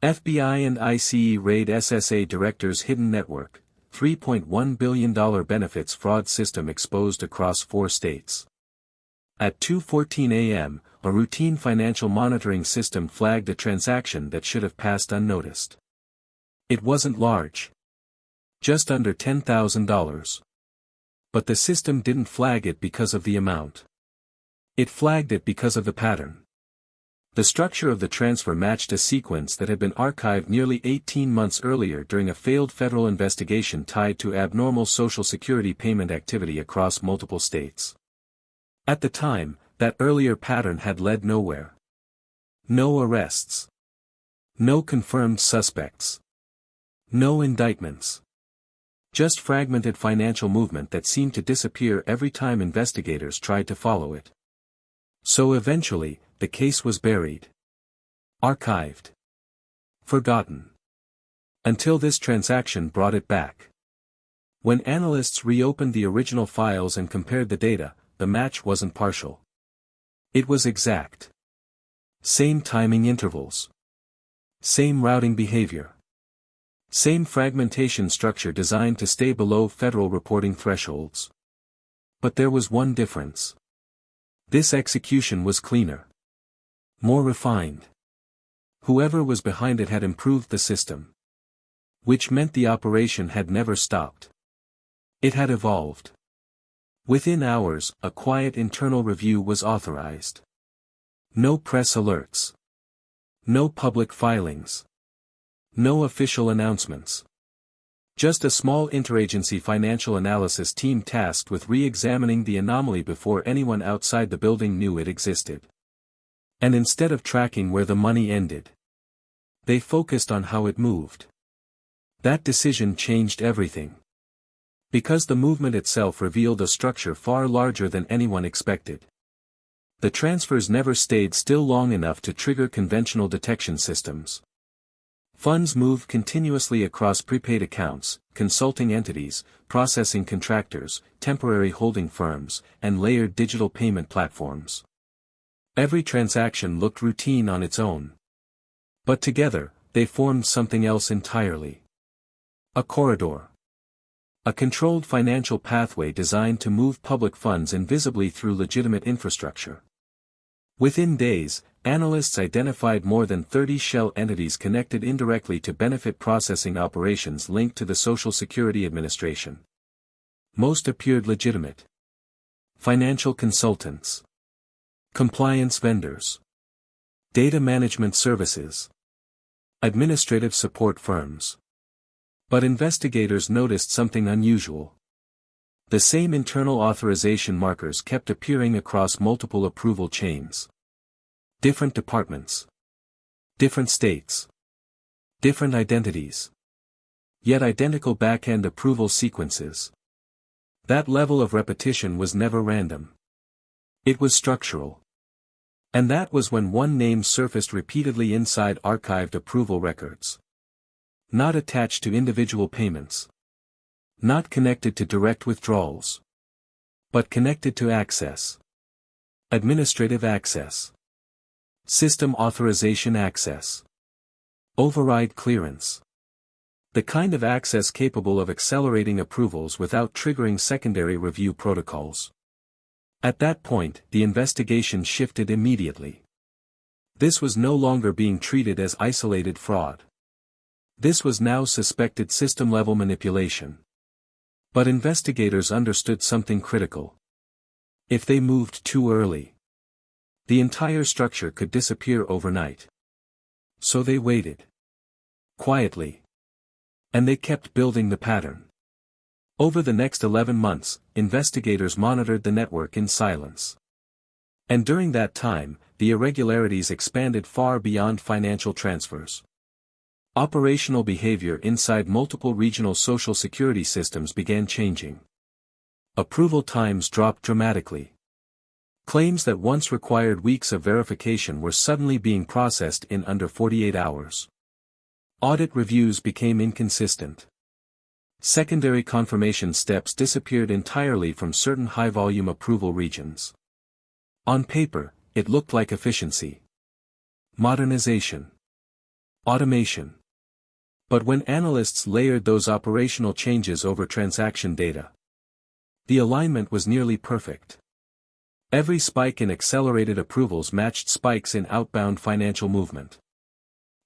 FBI and ICE raid SSA director's hidden network, $3.1 billion benefits fraud system exposed across 4 states. At 2:14 a.m., a routine financial monitoring system flagged a transaction that should have passed unnoticed. It wasn't large. Just under $10,000. But the system didn't flag it because of the amount. It flagged it because of the pattern. The structure of the transfer matched a sequence that had been archived nearly 18 months earlier during a failed federal investigation tied to abnormal Social Security payment activity across multiple states. At the time, that earlier pattern had led nowhere. No arrests. No confirmed suspects. No indictments. Just fragmented financial movement that seemed to disappear every time investigators tried to follow it. So eventually, the case was buried. Archived. Forgotten. Until this transaction brought it back. When analysts reopened the original files and compared the data, the match wasn't partial. It was exact. Same timing intervals. Same routing behavior. Same fragmentation structure designed to stay below federal reporting thresholds. But there was one difference. This execution was cleaner. More refined. Whoever was behind it had improved the system. Which meant the operation had never stopped. It had evolved. Within hours, a quiet internal review was authorized. No press alerts. No public filings. No official announcements. Just a small interagency financial analysis team tasked with re-examining the anomaly before anyone outside the building knew it existed. And instead of tracking where the money ended, they focused on how it moved. That decision changed everything. Because the movement itself revealed a structure far larger than anyone expected. The transfers never stayed still long enough to trigger conventional detection systems. Funds moved continuously across prepaid accounts, consulting entities, processing contractors, temporary holding firms, and layered digital payment platforms. Every transaction looked routine on its own. But together, they formed something else entirely. A corridor. A controlled financial pathway designed to move public funds invisibly through legitimate infrastructure. Within days, analysts identified more than 30 shell entities connected indirectly to benefit processing operations linked to the Social Security Administration. Most appeared legitimate. Financial consultants. Compliance vendors. Data management services. Administrative support firms. But investigators noticed something unusual. The same internal authorization markers kept appearing across multiple approval chains. Different departments. Different states. Different identities. Yet identical back-end approval sequences. That level of repetition was never random. It was structural. And that was when one name surfaced repeatedly inside archived approval records. Not attached to individual payments. Not connected to direct withdrawals. But connected to access. Administrative access. System authorization access. Override clearance. The kind of access capable of accelerating approvals without triggering secondary review protocols. At that point, the investigation shifted immediately. This was no longer being treated as isolated fraud. This was now suspected system-level manipulation. But investigators understood something critical. If they moved too early, the entire structure could disappear overnight. So they waited. Quietly. And they kept building the pattern. Over the next 11 months, investigators monitored the network in silence. And during that time, the irregularities expanded far beyond financial transfers. Operational behavior inside multiple regional Social Security systems began changing. Approval times dropped dramatically. Claims that once required weeks of verification were suddenly being processed in under 48 hours. Audit reviews became inconsistent. Secondary confirmation steps disappeared entirely from certain high-volume approval regions. On paper, it looked like efficiency. Modernization. Automation. But when analysts layered those operational changes over transaction data, the alignment was nearly perfect. Every spike in accelerated approvals matched spikes in outbound financial movement.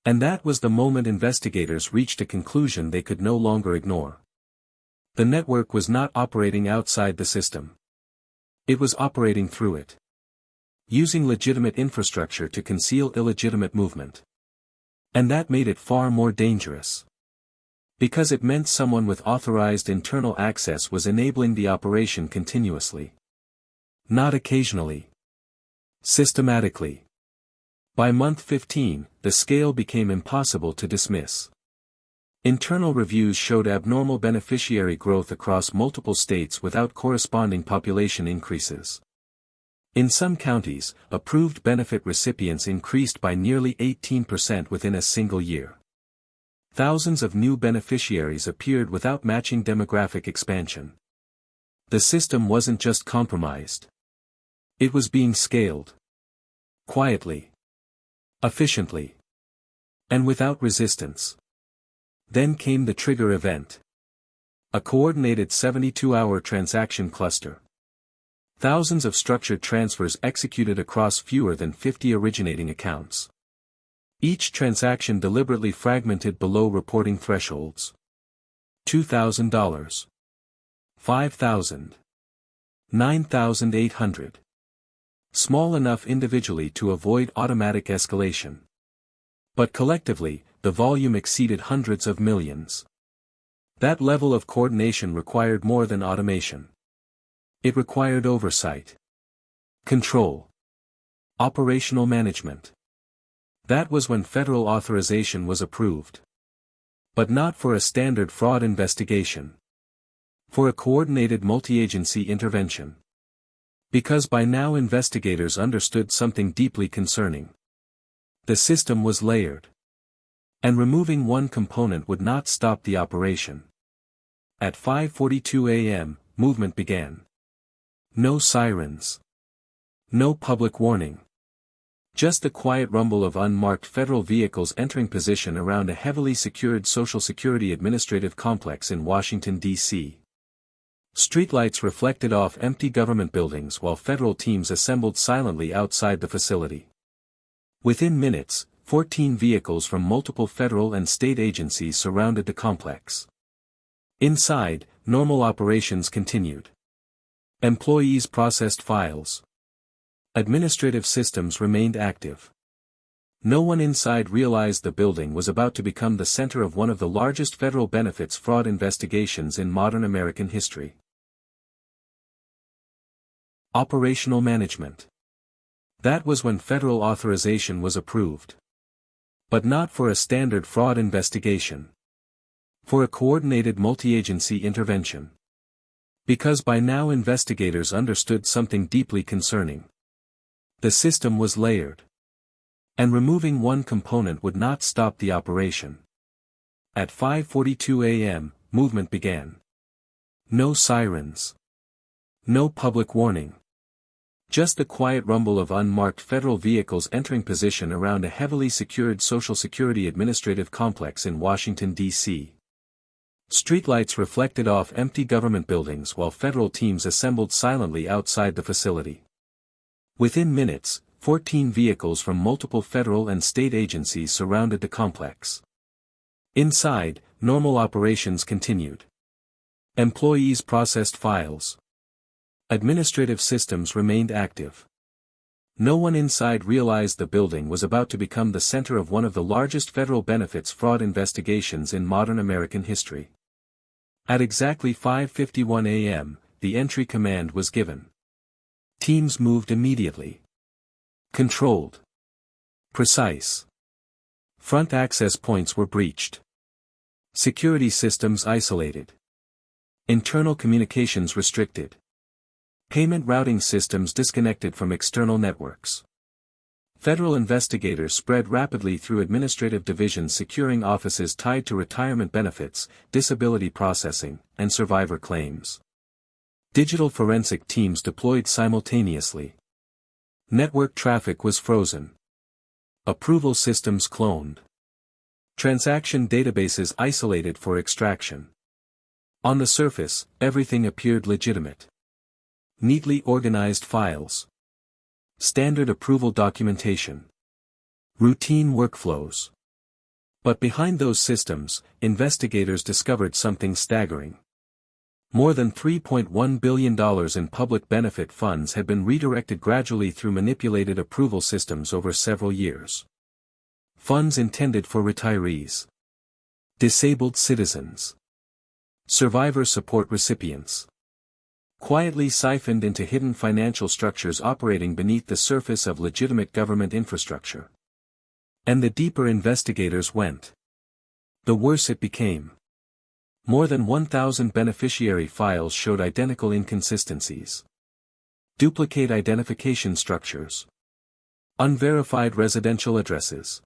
And that was the moment investigators reached a conclusion they could no longer ignore. The network was not operating outside the system. It was operating through it, using legitimate infrastructure to conceal illegitimate movement. And that made it far more dangerous. Because it meant someone with authorized internal access was enabling the operation continuously. Not occasionally. Systematically. By month 15, the scale became impossible to dismiss. Internal reviews showed abnormal beneficiary growth across multiple states without corresponding population increases. In some counties, approved benefit recipients increased by nearly 18% within a single year. Thousands of new beneficiaries appeared without matching demographic expansion. The system wasn't just compromised. It was being scaled. Quietly. Efficiently. And without resistance. Then came the trigger event. A coordinated 72-hour transaction cluster. Thousands of structured transfers executed across fewer than 50 originating accounts. Each transaction deliberately fragmented below reporting thresholds. $2,000. $5,000. $9,800. Small enough individually to avoid automatic escalation. But collectively, the volume exceeded hundreds of millions. That level of coordination required more than automation. It required oversight. Control. Operational management. That was when federal authorization was approved. But not for a standard fraud investigation. For a coordinated multi-agency intervention. Because by now investigators understood something deeply concerning. The system was layered. And removing one component would not stop the operation. At 5:42 a.m., movement began. No sirens. No public warning. Just the quiet rumble of unmarked federal vehicles entering position around a heavily secured Social Security administrative complex in Washington, D.C. Streetlights reflected off empty government buildings while federal teams assembled silently outside the facility. Within minutes, 14 vehicles from multiple federal and state agencies surrounded the complex. Inside, normal operations continued. Employees processed files. Administrative systems remained active. No one inside realized the building was about to become the center of one of the largest federal benefits fraud investigations in modern American history. Operational management. That was when federal authorization was approved. But not for a standard fraud investigation. For a coordinated multi-agency intervention. Because by now investigators understood something deeply concerning. The system was layered. And removing one component would not stop the operation. At 5:42 a.m., movement began. No sirens. No public warning. Just the quiet rumble of unmarked federal vehicles entering position around a heavily secured Social Security administrative complex in Washington, D.C. Streetlights reflected off empty government buildings while federal teams assembled silently outside the facility. Within minutes, 14 vehicles from multiple federal and state agencies surrounded the complex. Inside, normal operations continued. Employees processed files. Administrative systems remained active. No one inside realized the building was about to become the center of one of the largest federal benefits fraud investigations in modern American history. At exactly 5:51 a.m., the entry command was given. Teams moved immediately. Controlled. Precise. Front access points were breached. Security systems isolated. Internal communications restricted. Payment routing systems disconnected from external networks. Federal investigators spread rapidly through administrative divisions securing offices tied to retirement benefits, disability processing, and survivor claims. Digital forensic teams deployed simultaneously. Network traffic was frozen. Approval systems cloned. Transaction databases isolated for extraction. On the surface, everything appeared legitimate. Neatly organized files. Standard approval documentation. Routine workflows. But behind those systems, investigators discovered something staggering. More than $3.1 billion in public benefit funds had been redirected gradually through manipulated approval systems over several years. Funds intended for retirees, disabled citizens, survivor support recipients. Quietly siphoned into hidden financial structures operating beneath the surface of legitimate government infrastructure. And the deeper investigators went, the worse it became. More than 1,000 beneficiary files showed identical inconsistencies. Duplicate identification structures. Unverified residential addresses.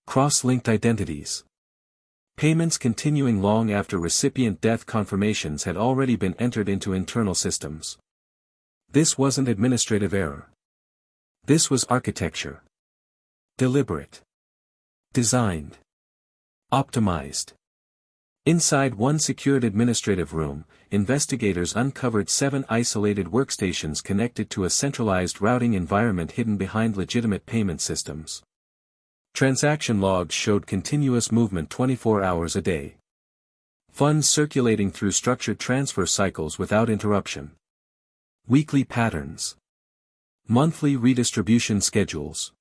Cross-linked identities. Payments continuing long after recipient death confirmations had already been entered into internal systems. This wasn't administrative error. This was architecture. Deliberate. Designed. Optimized. Inside one secured administrative room, investigators uncovered 7 isolated workstations connected to a centralized routing environment hidden behind legitimate payment systems. Transaction logs showed continuous movement 24 hours a day. Funds circulating through structured transfer cycles without interruption. Weekly patterns. Monthly redistribution schedules.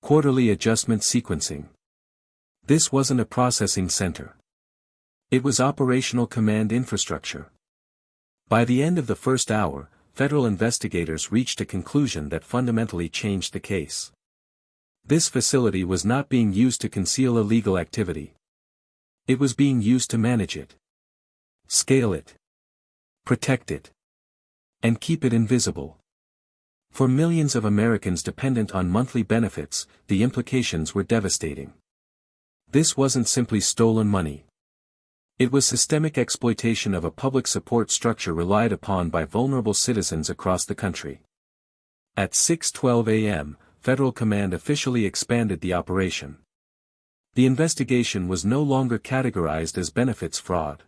Quarterly adjustment sequencing. This wasn't a processing center. It was operational command infrastructure. By the end of the first hour, federal investigators reached a conclusion that fundamentally changed the case. This facility was not being used to conceal illegal activity. It was being used to manage it, scale it, protect it, and keep it invisible. For millions of Americans dependent on monthly benefits, the implications were devastating. This wasn't simply stolen money. It was systemic exploitation of a public support structure relied upon by vulnerable citizens across the country. At 6:12 a.m., Federal Command officially expanded the operation. The investigation was no longer categorized as benefits fraud.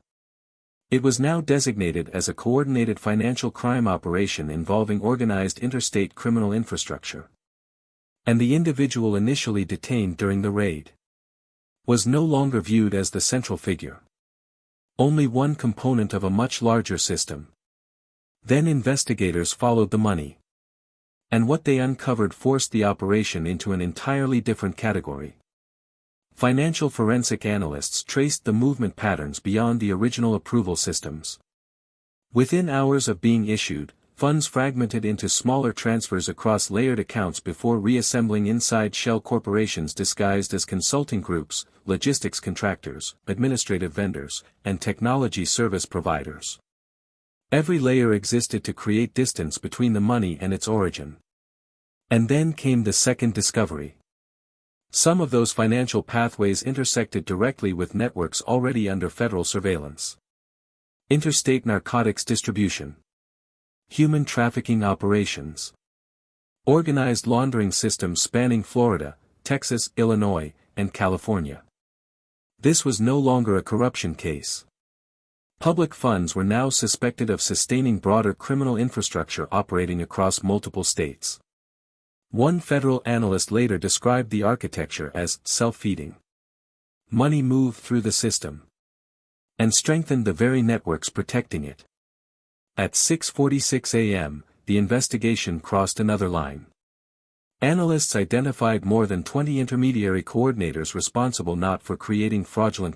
It was now designated as a coordinated financial crime operation involving organized interstate criminal infrastructure. And the individual initially detained during the raid was no longer viewed as the central figure. Only one component of a much larger system. Then investigators followed the money. And what they uncovered forced the operation into an entirely different category. Financial forensic analysts traced the movement patterns beyond the original approval systems. Within hours of being issued, funds fragmented into smaller transfers across layered accounts before reassembling inside shell corporations disguised as consulting groups, logistics contractors, administrative vendors, and technology service providers. Every layer existed to create distance between the money and its origin. And then came the second discovery. Some of those financial pathways intersected directly with networks already under federal surveillance. Interstate narcotics distribution. Human trafficking operations. Organized laundering systems spanning Florida, Texas, Illinois, and California. This was no longer a corruption case. Public funds were now suspected of sustaining broader criminal infrastructure operating across multiple states. One federal analyst later described the architecture as self-feeding. Money moved through the system and strengthened the very networks protecting it. At 6:46 a.m., the investigation crossed another line. Analysts identified more than 20 intermediary coordinators responsible not for creating fraudulent